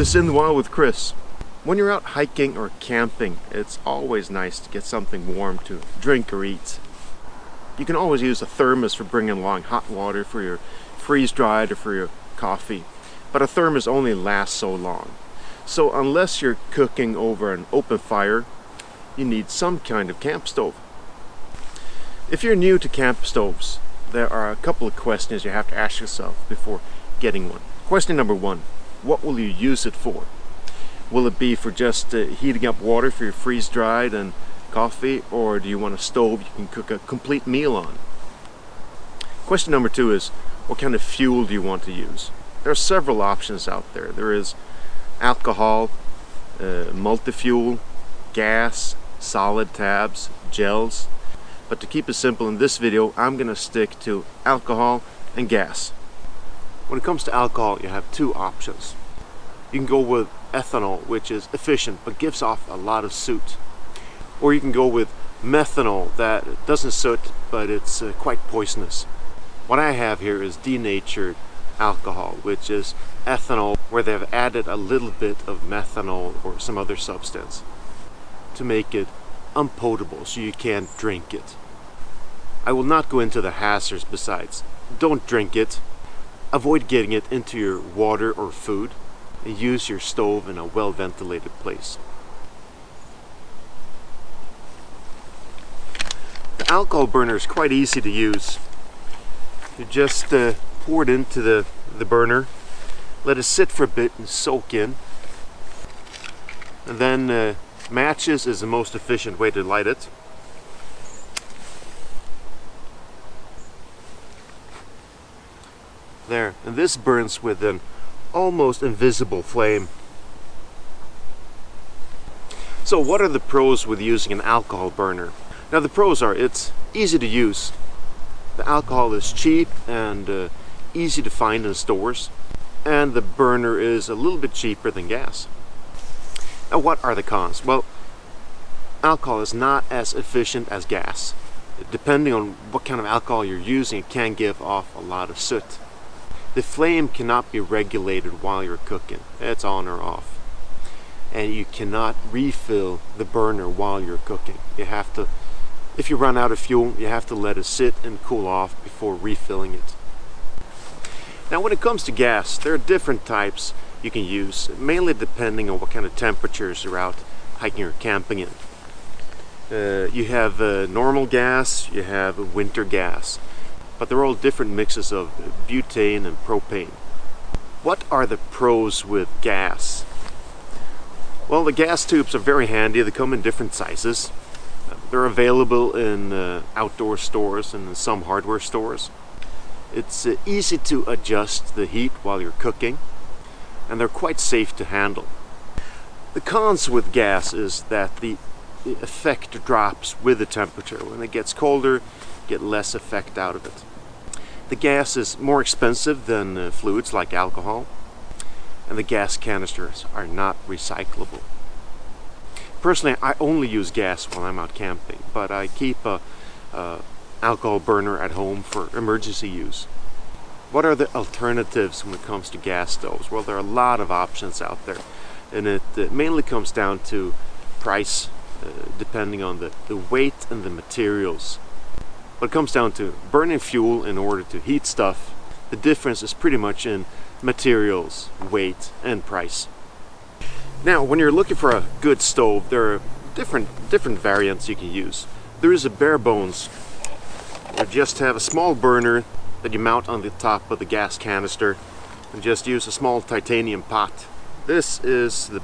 This In the Wild with Chris. When you're out hiking or camping, it's always nice to get something warm to drink or eat. You can always use a thermos for bringing along hot water for your freeze-dried or for your coffee, but a thermos only lasts so long. So unless you're cooking over an open fire, you need some kind of camp stove. If you're new to camp stoves, there are a couple of questions you have to ask yourself before getting one. Question number one, what will you use it for? Will it be for just heating up water for your freeze-dried and coffee, or do you want a stove you can cook a complete meal on? Question number two is, what kind of fuel do you want to use? There are several options out there. There is alcohol, multi-fuel, gas, solid tabs, gels. But to keep it simple in this video, I'm going to stick to alcohol and gas. When it comes to alcohol, you have two options. You can go with ethanol, which is efficient but gives off a lot of soot. Or you can go with methanol that doesn't soot, but it's quite poisonous. What I have here is denatured alcohol, which is ethanol where they've added a little bit of methanol or some other substance to make it unpotable so you can't drink it. I will not go into the hazards besides. Don't drink it. Avoid getting it into your water or food. And use your stove in a well-ventilated place. The alcohol burner is quite easy to use. You just pour it into the burner, let it sit for a bit and soak in. And then matches is the most efficient way to light it. There, and this burns with an almost invisible flame. So what are the pros with using an alcohol burner? Now the pros are, it's easy to use. The alcohol is cheap and easy to find in stores. And the burner is a little bit cheaper than gas. Now what are the cons? Well, alcohol is not as efficient as gas. Depending on what kind of alcohol you're using, it can give off a lot of soot. The flame cannot be regulated while you're cooking. It's on or off. And you cannot refill the burner while you're cooking. You have to, if you run out of fuel, you have to let it sit and cool off before refilling it. Now when it comes to gas, there are different types you can use, mainly depending on what kind of temperatures you're out hiking or camping in. You have normal gas, you have winter gas. But they're all different mixes of butane and propane. What are the pros with gas? Well, the gas tubes are very handy. They come in different sizes. They're available in outdoor stores and in some hardware stores. It's easy to adjust the heat while you're cooking, and they're quite safe to handle. The cons with gas is that the effect drops with the temperature. When it gets colder, you get less effect out of it. The gas is more expensive than fluids like alcohol, and the gas canisters are not recyclable. Personally, I only use gas when I'm out camping, but I keep a alcohol burner at home for emergency use. What are the alternatives when it comes to gas stoves? Well, there are a lot of options out there, and it mainly comes down to price, depending on the weight and the materials. But it comes down to burning fuel in order to heat stuff. The difference is pretty much in materials, weight, and price. Now, when you're looking for a good stove, there are different variants you can use. There is a bare bones. You just have a small burner that you mount on the top of the gas canister and just use a small titanium pot. This is the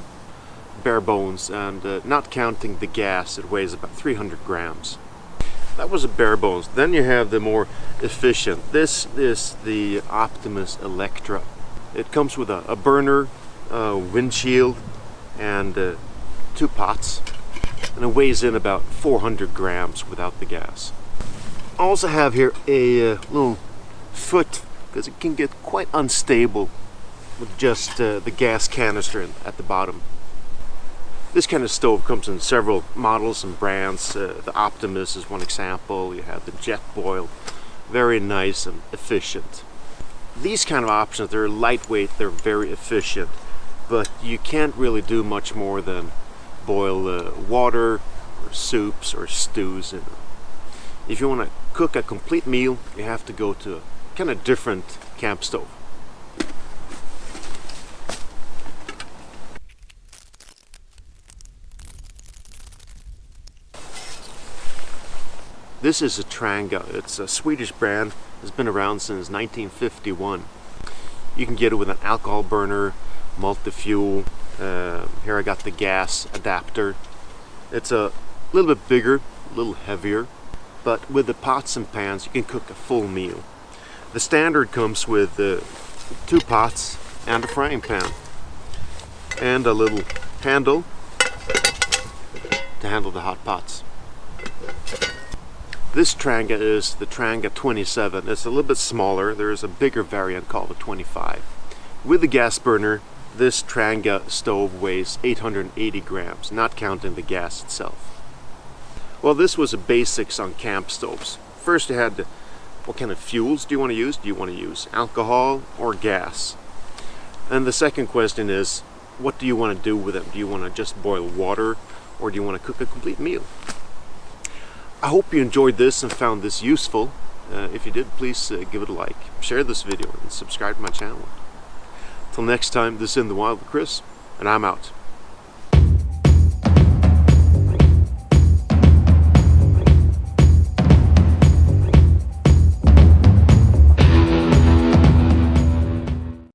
bare bones, and not counting the gas, it weighs about 300 grams. That was a bare bones. Then you have the more efficient. This is the Optimus Electra. It comes with a burner, windshield, and 2 pots, and it weighs in about 400 grams without the gas. I also have here a little foot, because it can get quite unstable with just the gas canister at the bottom. This kind of stove comes in several models and brands. The Optimus is one example. You have the Jetboil, very nice and efficient. These kind of options, they're lightweight, they're very efficient. but you can't really do much more than boil water or soups or stews in it. If you want to cook a complete meal, you have to go to a kind of different camp stove. This is a Trango. It's a Swedish brand. It's been around since 1951. You can get it with an alcohol burner, multi-fuel. Here I got the gas adapter. It's a little bit bigger, a little heavier, but with the pots and pans you can cook a full meal. The standard comes with 2 pots and a frying pan and a little handle to handle the hot pots. This Trango is the Trango 27. It's a little bit smaller. There's a bigger variant called the 25. With the gas burner, this Trango stove weighs 880 grams, not counting the gas itself. Well, this was the basics on camp stoves. First you had what kind of fuels do you want to use? Do you want to use alcohol or gas? And the second question is, what do you want to do with them? Do you want to just boil water, or do you want to cook a complete meal? I hope you enjoyed this and found this useful. If you did, please give it a like, share this video, and subscribe to my channel. Till next time, this is In the Wild with Chris, and I'm out.